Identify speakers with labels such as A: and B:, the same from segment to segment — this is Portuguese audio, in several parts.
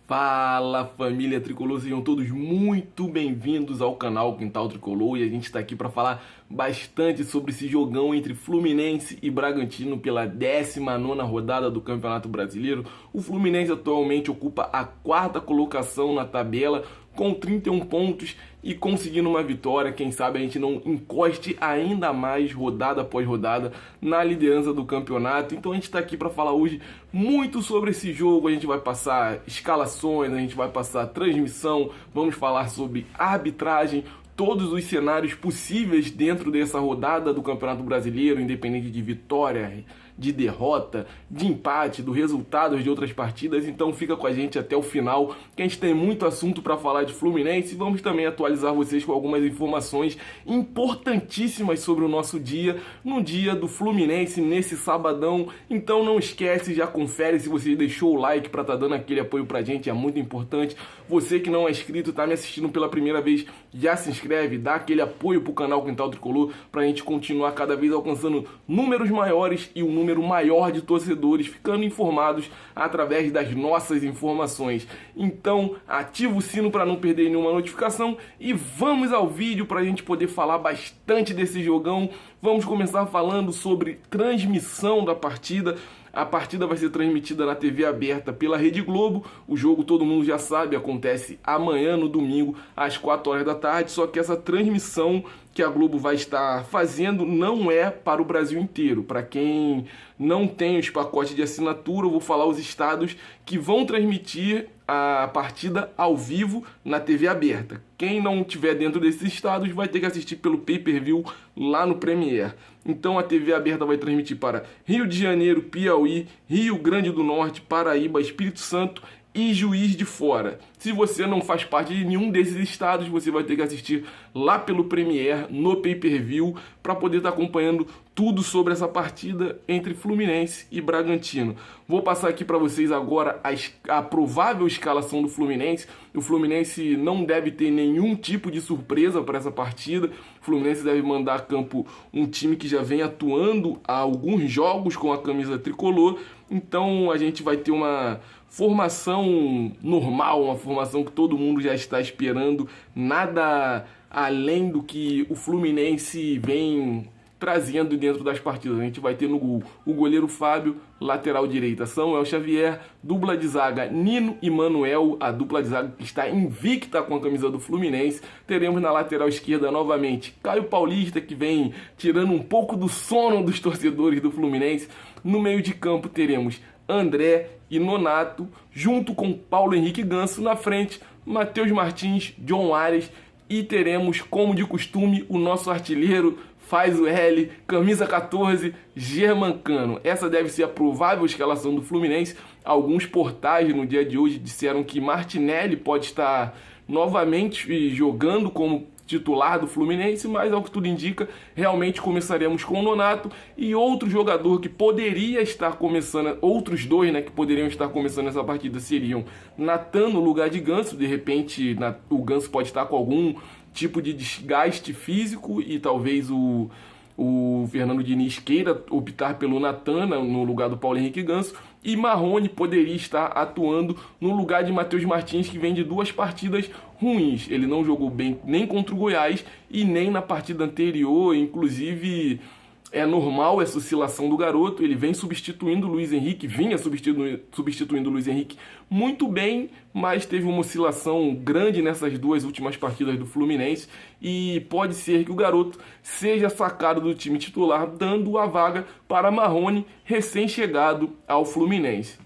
A: Fala, família Tricolor, sejam todos muito bem-vindos ao canal Quintal Tricolor, e a gente está aqui para falar bastante sobre esse jogão entre Fluminense e Bragantino pela 19ª rodada do Campeonato Brasileiro. O Fluminense atualmente ocupa a 4ª colocação na tabela com 31 pontos e conseguindo uma vitória. Quem sabe a gente não encoste ainda mais rodada após rodada na liderança do campeonato. Então a gente está aqui para falar hoje muito sobre esse jogo. A gente vai passar escalações, a gente vai passar transmissão, vamos falar sobre arbitragem, todos os cenários possíveis dentro dessa rodada do Campeonato Brasileiro, independente de vitória, de derrota, de empate, do resultado de outras partidas. Então fica com a gente até o final, que a gente tem muito assunto para falar de Fluminense. Vamos também atualizar vocês com algumas informações importantíssimas sobre o nosso dia, no dia do Fluminense, nesse sabadão. Então não esquece, já confere se você deixou o like para estar dando aquele apoio pra gente, é muito importante. Você que não é inscrito, tá me assistindo pela primeira vez, já se inscreve, dá aquele apoio pro canal Quintal Tricolor pra gente continuar cada vez alcançando números maiores e um número maior de torcedores ficando informados através das nossas informações. Então ativa o sino para não perder nenhuma notificação e vamos ao vídeo para a gente poder falar bastante desse jogão. Vamos começar falando sobre transmissão da partida. A partida vai ser transmitida na TV aberta pela Rede Globo. O jogo, todo mundo já sabe, acontece amanhã, no domingo, às 4 horas da tarde. Só que essa transmissão que a Globo vai estar fazendo não é para o Brasil inteiro. Para quem não tem os pacotes de assinatura, eu vou falar os estados que vão transmitir a partida ao vivo na TV aberta. Quem não estiver dentro desses estados vai ter que assistir pelo pay-per-view lá no Premiere. Então a TV aberta vai transmitir para Rio de Janeiro, Piauí, Rio Grande do Norte, Paraíba, Espírito Santo e Juiz de Fora. Se você não faz parte de nenhum desses estados, você vai ter que assistir lá pelo Premiere, no pay-per-view, para poder estar acompanhando tudo sobre essa partida entre Fluminense e Bragantino. Vou passar aqui para vocês agora a provável escalação do Fluminense. O Fluminense não deve ter nenhum tipo de surpresa para essa partida. O Fluminense deve mandar a campo um time que já vem atuando há alguns jogos com a camisa tricolor. Então a gente vai ter uma formação normal, uma formação que todo mundo já está esperando, nada além do que o Fluminense vem trazendo dentro das partidas. A gente vai ter no gol o goleiro Fábio, lateral direita Samuel Xavier, dupla de zaga Nino e Manuel, a dupla de zaga que está invicta com a camisa do Fluminense. Teremos na lateral esquerda novamente Caio Paulista, que vem tirando um pouco do sono dos torcedores do Fluminense. No meio de campo teremos André e Nonato, junto com Paulo Henrique Ganso. Na frente, Matheus Martins, John Ares, e teremos, como de costume, o nosso artilheiro, faz o L, camisa 14, Germancano. Essa deve ser a provável escalação do Fluminense. Alguns portais no dia de hoje disseram que Martinelli pode estar novamente jogando como titular do Fluminense, mas ao que tudo indica, realmente começaremos com o Nonato. E outro jogador que poderia estar começando, outros dois, né, que poderiam estar começando essa partida seriam Natan no lugar de Ganso. De repente o Ganso pode estar com algum tipo de desgaste físico e talvez o Fernando Diniz queira optar pelo Natan no lugar do Paulo Henrique Ganso. E Marrone poderia estar atuando no lugar de Matheus Martins, que vem de 2 partidas ruins. Ele não jogou bem nem contra o Goiás e nem na partida anterior. Inclusive, é normal essa oscilação do garoto. Ele vem substituindo o Luiz Henrique, vinha substituindo o Luiz Henrique muito bem, mas teve uma oscilação grande nessas 2 últimas partidas do Fluminense. E pode ser que o garoto seja sacado do time titular, dando a vaga para Marrone, recém-chegado ao Fluminense.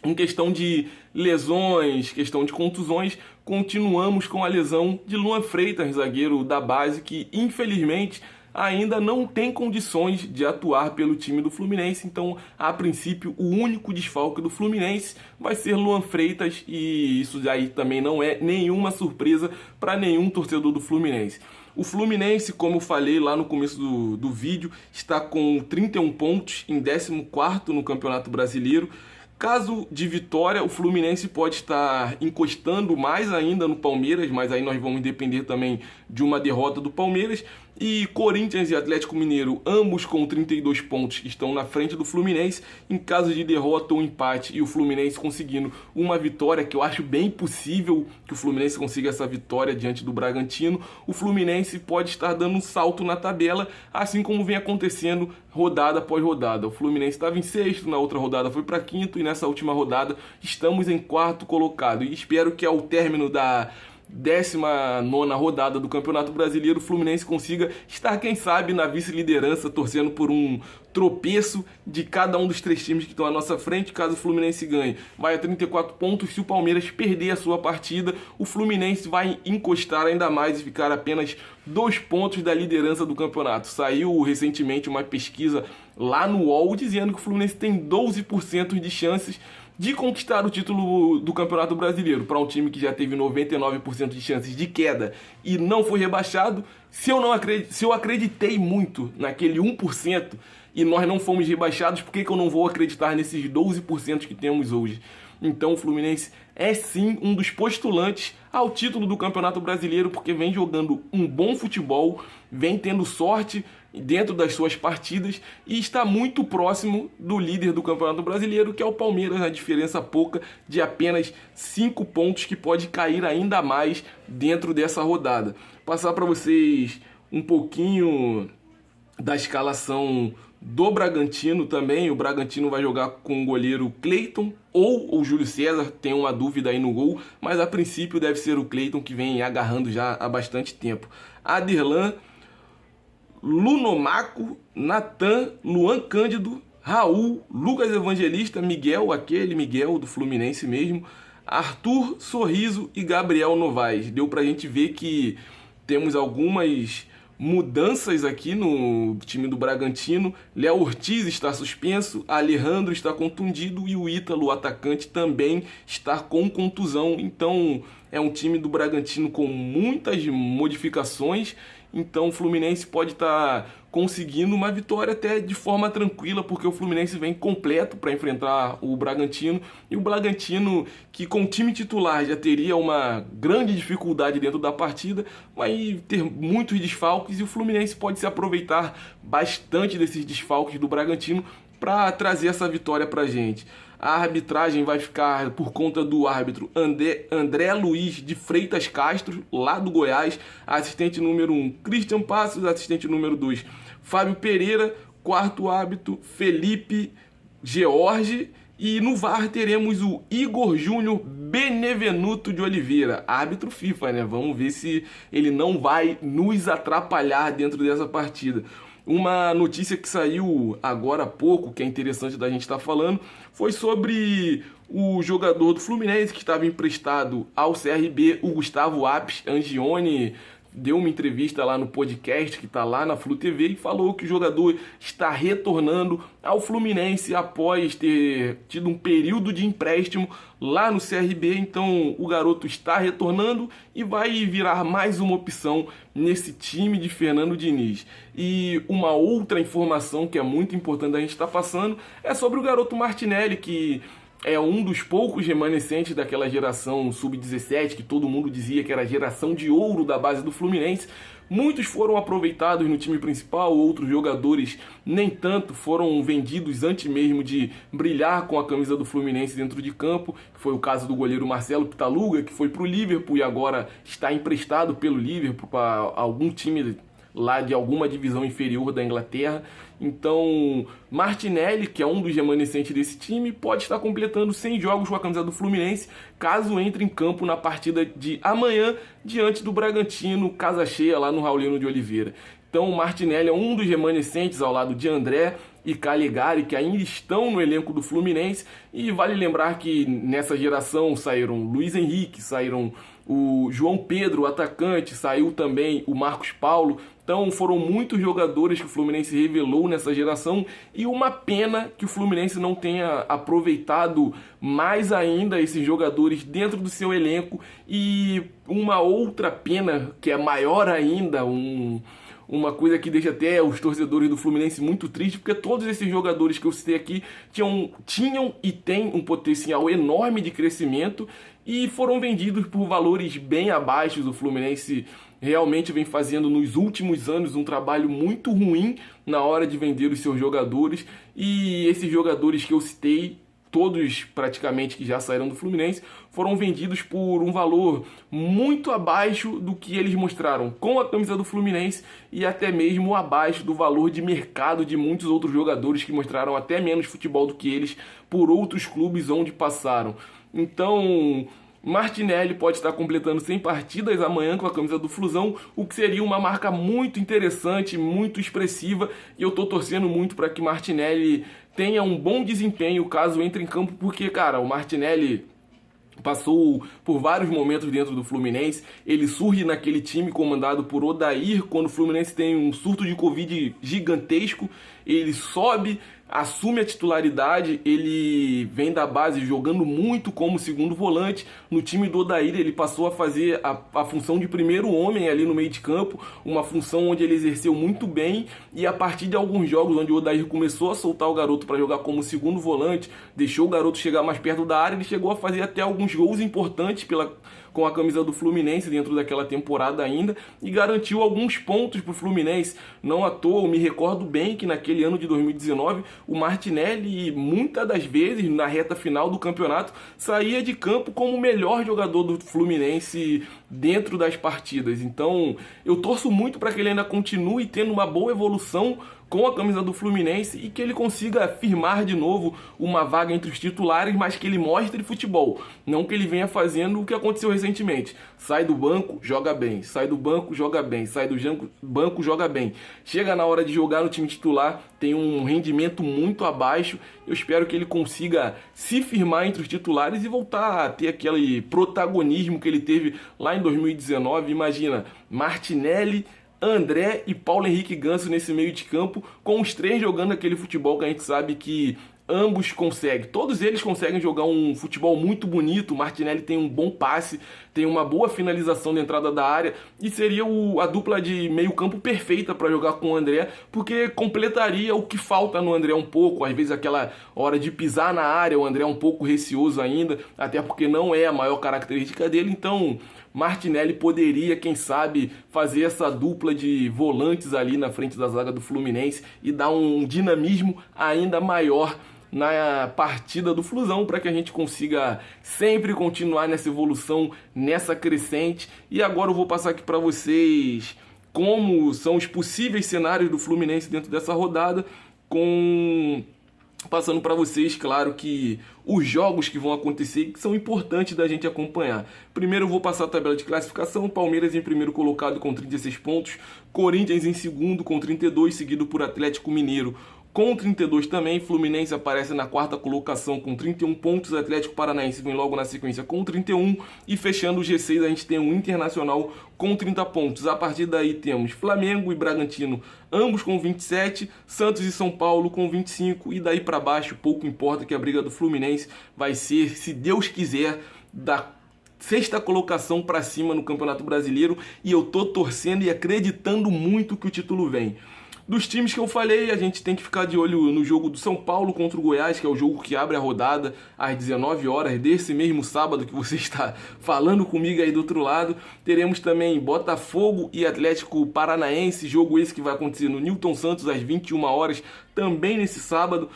A: Em questão de lesões, questão de contusões, continuamos com a lesão de Luan Freitas, zagueiro da base, que infelizmente ainda não tem condições de atuar pelo time do Fluminense. Então, a princípio, o único desfalque do Fluminense vai ser Luan Freitas, e isso aí também não é nenhuma surpresa para nenhum torcedor do Fluminense. O Fluminense, como eu falei lá no começo do vídeo, está com 31 pontos em 14º no Campeonato Brasileiro. Caso de vitória, o Fluminense pode estar encostando mais ainda no Palmeiras, mas aí nós vamos depender também de uma derrota do Palmeiras. E Corinthians e Atlético Mineiro, ambos com 32 pontos, estão na frente do Fluminense. Em caso de derrota ou empate e o Fluminense conseguindo uma vitória, que eu acho bem possível que o Fluminense consiga essa vitória diante do Bragantino, o Fluminense pode estar dando um salto na tabela, assim como vem acontecendo rodada após rodada. O Fluminense estava em sexto, na outra rodada foi para quinto e nessa última rodada estamos em quarto colocado. E espero que ao término da 19ª rodada do Campeonato Brasileiro, o Fluminense consiga estar, quem sabe, na vice-liderança, torcendo por um tropeço de cada um dos 3 times que estão à nossa frente. Caso o Fluminense ganhe, vai a 34 pontos. Se o Palmeiras perder a sua partida, o Fluminense vai encostar ainda mais e ficar apenas 2 pontos da liderança do campeonato. Saiu recentemente uma pesquisa lá no UOL dizendo que o Fluminense tem 12% de chances de conquistar o título do Campeonato Brasileiro. Para um time que já teve 99% de chances de queda e não foi rebaixado, se eu acreditei muito naquele 1% e nós não fomos rebaixados, por que eu não vou acreditar nesses 12% que temos hoje? Então o Fluminense é sim um dos postulantes ao título do Campeonato Brasileiro, porque vem jogando um bom futebol, vem tendo sorte dentro das suas partidas e está muito próximo do líder do Campeonato Brasileiro, que é o Palmeiras, na diferença pouca de apenas 5 pontos, que pode cair ainda mais dentro dessa rodada. Passar para vocês um pouquinho da escalação do Bragantino também. O Bragantino vai jogar com o goleiro Cleiton ou o Júlio César, tem uma dúvida aí no gol, mas a princípio deve ser o Cleiton, que vem agarrando já há bastante tempo. Aderlan, Lunomaco, Natan, Luan Cândido, Raul, Lucas Evangelista, Miguel, aquele Miguel do Fluminense mesmo, Arthur, Sorriso e Gabriel Novaes. Deu pra gente ver que temos algumas mudanças aqui no time do Bragantino. Léo Ortiz está suspenso, Alejandro está contundido e o Ítalo, o atacante, também está com contusão. Então é um time do Bragantino com muitas modificações. Então o Fluminense pode estar conseguindo uma vitória até de forma tranquila, porque o Fluminense vem completo para enfrentar o Bragantino. E o Bragantino, que com o time titular já teria uma grande dificuldade dentro da partida, vai ter muitos desfalques e o Fluminense pode se aproveitar bastante desses desfalques do Bragantino para trazer essa vitória para a gente. A arbitragem vai ficar por conta do árbitro André Luiz de Freitas Castro, lá do Goiás. Assistente número 1, Christian Passos. Assistente número 2, Fábio Pereira. Quarto árbitro, Felipe George. E no VAR teremos o Igor Júnior Benevenuto de Oliveira, árbitro FIFA, né? Vamos ver se ele não vai nos atrapalhar dentro dessa partida. Uma notícia que saiu agora há pouco, que é interessante da gente estar falando, foi sobre o jogador do Fluminense que estava emprestado ao CRB, o Gustavo Apes. Angione deu uma entrevista lá no podcast que está lá na Flu TV e falou que o jogador está retornando ao Fluminense após ter tido um período de empréstimo lá no CRB. Então o garoto está retornando e vai virar mais uma opção nesse time de Fernando Diniz. E uma outra informação que é muito importante a gente estar passando é sobre o garoto Martinelli, que é um dos poucos remanescentes daquela geração sub-17 que todo mundo dizia que era a geração de ouro da base do Fluminense. Muitos foram aproveitados no time principal, outros jogadores nem tanto, foram vendidos antes mesmo de brilhar com a camisa do Fluminense dentro de campo. Foi o caso do goleiro Marcelo Pitaluga, que foi para o Liverpool e agora está emprestado pelo Liverpool para algum time lá de alguma divisão inferior da Inglaterra. Então Martinelli, que é um dos remanescentes desse time, pode estar completando 100 jogos com a camisa do Fluminense, caso entre em campo na partida de amanhã diante do Bragantino, casa cheia lá no Raulino de Oliveira. Então o Martinelli é um dos remanescentes ao lado de André e Calegari, que ainda estão no elenco do Fluminense. E vale lembrar que nessa geração saíram Luiz Henrique, saíram o João Pedro, o atacante, saiu também o Marcos Paulo. Então foram muitos jogadores que o Fluminense revelou nessa geração e uma pena que o Fluminense não tenha aproveitado mais ainda esses jogadores dentro do seu elenco. E uma outra pena, que é maior ainda, uma coisa que deixa até os torcedores do Fluminense muito tristes, porque todos esses jogadores que eu citei aqui tinham e têm um potencial enorme de crescimento e foram vendidos por valores bem abaixo. O Fluminense realmente vem fazendo nos últimos anos um trabalho muito ruim na hora de vender os seus jogadores, e esses jogadores que eu citei, todos praticamente que já saíram do Fluminense, foram vendidos por um valor muito abaixo do que eles mostraram com a camisa do Fluminense e até mesmo abaixo do valor de mercado de muitos outros jogadores que mostraram até menos futebol do que eles por outros clubes onde passaram. Então, Martinelli pode estar completando 100 partidas amanhã com a camisa do Flusão, o que seria uma marca muito interessante, muito expressiva, e eu tô torcendo muito para que Martinelli tenha um bom desempenho caso entre em campo, porque, cara, o Martinelli passou por vários momentos dentro do Fluminense, ele surge naquele time comandado por Odair, quando o Fluminense tem um surto de Covid gigantesco, ele sobe, assume a titularidade, ele vem da base jogando muito como segundo volante. No time do Odair ele passou a fazer a função de primeiro homem ali no meio de campo, uma função onde ele exerceu muito bem, e a partir de alguns jogos onde o Odair começou a soltar o garoto para jogar como segundo volante, deixou o garoto chegar mais perto da área, ele chegou a fazer até alguns gols importantes com a camisa do Fluminense dentro daquela temporada ainda, e garantiu alguns pontos para o Fluminense. Não à toa, eu me recordo bem que naquele ano de 2019, o Martinelli, muitas das vezes, na reta final do campeonato, saía de campo como o melhor jogador do Fluminense dentro das partidas. Então, eu torço muito para que ele ainda continue tendo uma boa evolução com a camisa do Fluminense e que ele consiga firmar de novo uma vaga entre os titulares, mas que ele mostre futebol, não que ele venha fazendo o que aconteceu recentemente. Sai do banco, joga bem, sai do banco, joga bem, sai do banco, joga bem. Chega na hora de jogar no time titular, tem um rendimento muito abaixo. Eu espero que ele consiga se firmar entre os titulares e voltar a ter aquele protagonismo que ele teve lá em 2019. Imagina, Martinelli, André e Paulo Henrique Ganso nesse meio de campo, com os três jogando aquele futebol que a gente sabe que ambos conseguem. Todos eles conseguem jogar um futebol muito bonito. O Martinelli tem um bom passe, tem uma boa finalização de entrada da área, e seria a dupla de meio campo perfeita para jogar com o André, porque completaria o que falta no André um pouco. Às vezes aquela hora de pisar na área, o André é um pouco receoso ainda, até porque não é a maior característica dele. Então Martinelli poderia, quem sabe, fazer essa dupla de volantes ali na frente da zaga do Fluminense e dar um dinamismo ainda maior na partida do Flusão, para que a gente consiga sempre continuar nessa evolução, nessa crescente. E agora eu vou passar aqui para vocês como são os possíveis cenários do Fluminense dentro dessa rodada, passando para vocês, claro, que os jogos que vão acontecer, que são importantes da gente acompanhar. Primeiro eu vou passar a tabela de classificação. Palmeiras em primeiro colocado com 36 pontos, Corinthians em segundo com 32, seguido por Atlético Mineiro com 32 também. Fluminense aparece na quarta colocação com 31 pontos, Atlético Paranaense vem logo na sequência com 31, e fechando o G6 a gente tem o Internacional com 30 pontos. A partir daí temos Flamengo e Bragantino, ambos com 27, Santos e São Paulo com 25, e daí para baixo pouco importa, que a briga do Fluminense vai ser, se Deus quiser, da sexta colocação para cima no Campeonato Brasileiro, e eu tô torcendo e acreditando muito que o título vem. Dos times que eu falei, a gente tem que ficar de olho no jogo do São Paulo contra o Goiás, que é o jogo que abre a rodada às 19 horas desse mesmo sábado que você está falando comigo aí do outro lado. Teremos também Botafogo e Atlético Paranaense, jogo esse que vai acontecer no Newton Santos às 21 horas, também nesse sábado.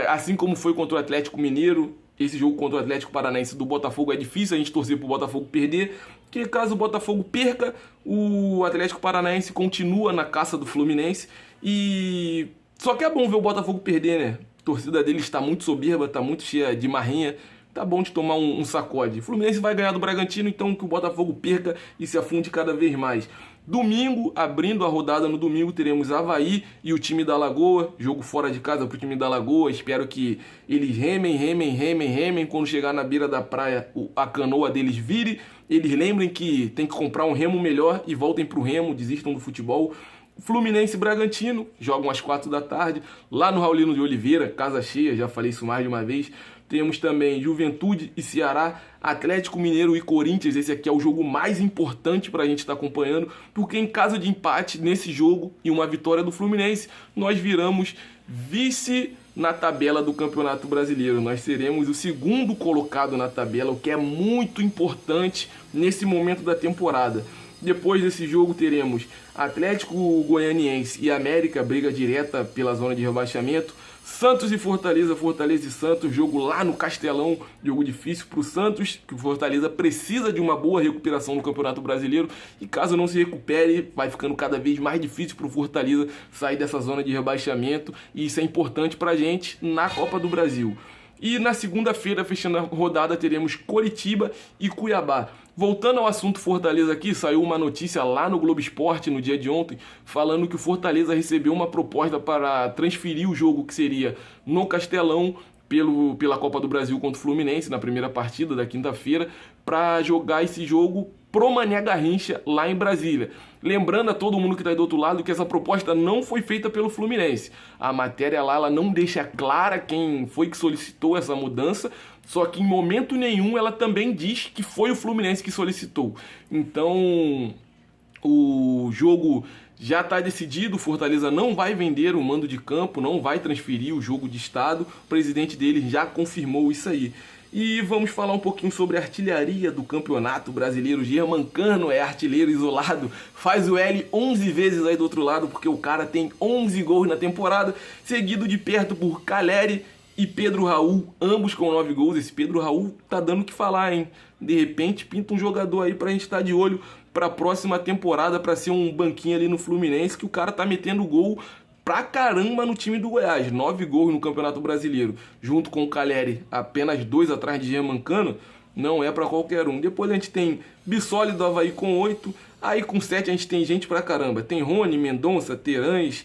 A: Assim como foi contra o Atlético Mineiro, esse jogo contra o Atlético Paranaense do Botafogo é difícil a gente torcer pro Botafogo perder, porque caso o Botafogo perca, o Atlético Paranaense continua na caça do Fluminense. E só que é bom ver o Botafogo perder, né? A torcida dele está muito soberba, está muito cheia de marrinha. Tá bom de tomar um sacode. O Fluminense vai ganhar do Bragantino, então que o Botafogo perca e se afunde cada vez mais. Domingo, abrindo a rodada no domingo, teremos Avaí e o time da Lagoa. Jogo fora de casa pro time da Lagoa. Espero que eles remem. Quando chegar na beira da praia, a canoa deles vire. Eles lembrem que tem que comprar um remo melhor e voltem pro remo, desistam do futebol. Fluminense e Bragantino jogam às 4 da tarde, lá no Raulino de Oliveira, casa cheia, já falei isso mais de uma vez. Temos também Juventude e Ceará, Atlético Mineiro e Corinthians. Esse aqui é o jogo mais importante para a gente estar acompanhando, porque em caso de empate nesse jogo e uma vitória do Fluminense, nós viramos vice na tabela do Campeonato Brasileiro. Nós seremos o segundo colocado na tabela, o que é muito importante nesse momento da temporada. Depois desse jogo teremos Atlético Goianiense e América, briga direta pela zona de rebaixamento. Santos e Fortaleza, Fortaleza e Santos, jogo lá no Castelão, jogo difícil para o Santos, que o Fortaleza precisa de uma boa recuperação no Campeonato Brasileiro, e caso não se recupere, vai ficando cada vez mais difícil para o Fortaleza sair dessa zona de rebaixamento, e isso é importante para a gente na Copa do Brasil. E na segunda-feira, fechando a rodada, teremos Coritiba e Cuiabá. Voltando ao assunto Fortaleza aqui, saiu uma notícia lá no Globo Esporte no dia de ontem, falando que o Fortaleza recebeu uma proposta para transferir o jogo que seria no Castelão pela Copa do Brasil contra o Fluminense, na primeira partida da quinta-feira, para jogar esse jogo pro Mané Garrincha lá em Brasília. Lembrando a todo mundo que está aí do outro lado que essa proposta não foi feita pelo Fluminense. A matéria lá ela não deixa clara quem foi que solicitou essa mudança, só que em momento nenhum ela também diz que foi o Fluminense que solicitou. Então o jogo já está decidido, o Fortaleza não vai vender o mando de campo, não vai transferir o jogo de estado, o presidente dele já confirmou isso aí. E vamos falar um pouquinho sobre a artilharia do Campeonato Brasileiro. Germancano é artilheiro isolado, faz o L 11 vezes aí do outro lado, porque o cara tem 11 gols na temporada, seguido de perto por Caleri e Pedro Raul, ambos com 9 gols. Esse Pedro Raul tá dando o que falar, hein? De repente pinta um jogador aí pra gente estar de olho pra próxima temporada, pra ser um banquinho ali no Fluminense, que o cara tá metendo gol pra caramba no time do Goiás. 9 gols no Campeonato Brasileiro, junto com o Caleri, apenas 2 atrás de Germancano, não é pra qualquer um. Depois a gente tem Bissoli do Avaí com 8, aí com 7 a gente tem gente pra caramba. Tem Rony, Mendonça, Terãs,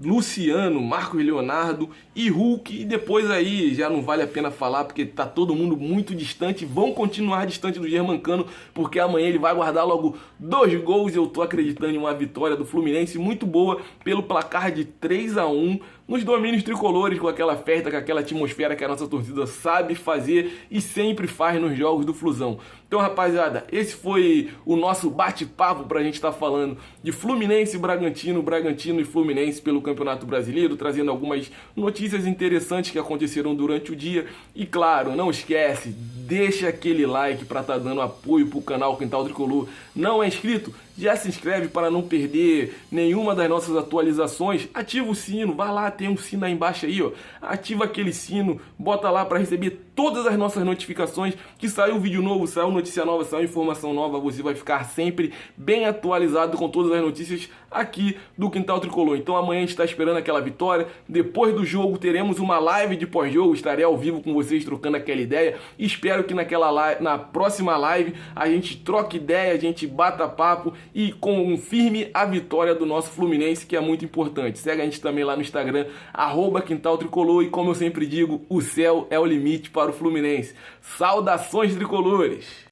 A: Luciano, Marcos Leonardo e Hulk, e depois aí já não vale a pena falar porque tá todo mundo muito distante, vão continuar distante do Germancano, porque amanhã ele vai guardar logo 2 gols e eu tô acreditando em uma vitória do Fluminense muito boa pelo placar de 3-1 nos domínios tricolores, com aquela festa, com aquela atmosfera que a nossa torcida sabe fazer e sempre faz nos jogos do Flusão. Então, rapaziada, esse foi o nosso bate-papo pra gente estar falando de Fluminense e Bragantino, Bragantino e Fluminense pelo Campeonato Brasileiro, trazendo algumas notícias interessantes que aconteceram durante o dia. E claro, não esquece, deixa aquele like pra estar dando apoio pro canal Quintal Tricolor. Não é inscrito? Já se inscreve para não perder nenhuma das nossas atualizações. Ativa o sino, vai lá, tem um sino aí embaixo aí, ó. Ativa aquele sino, bota lá para receber todas as nossas notificações, que saiu vídeo novo, saiu notícia nova, saiu informação nova, você vai ficar sempre bem atualizado com todas as notícias aqui do Quintal Tricolor. Então amanhã a gente está esperando aquela vitória. Depois do jogo teremos uma live de pós-jogo, estarei ao vivo com vocês trocando aquela ideia. Espero que na próxima live a gente troque ideia, a gente bata papo e confirme a vitória do nosso Fluminense, que é muito importante. Segue a gente também lá no Instagram, @Quintal Tricolor, e como eu sempre digo, o céu é o limite para o Fluminense. Saudações tricolores!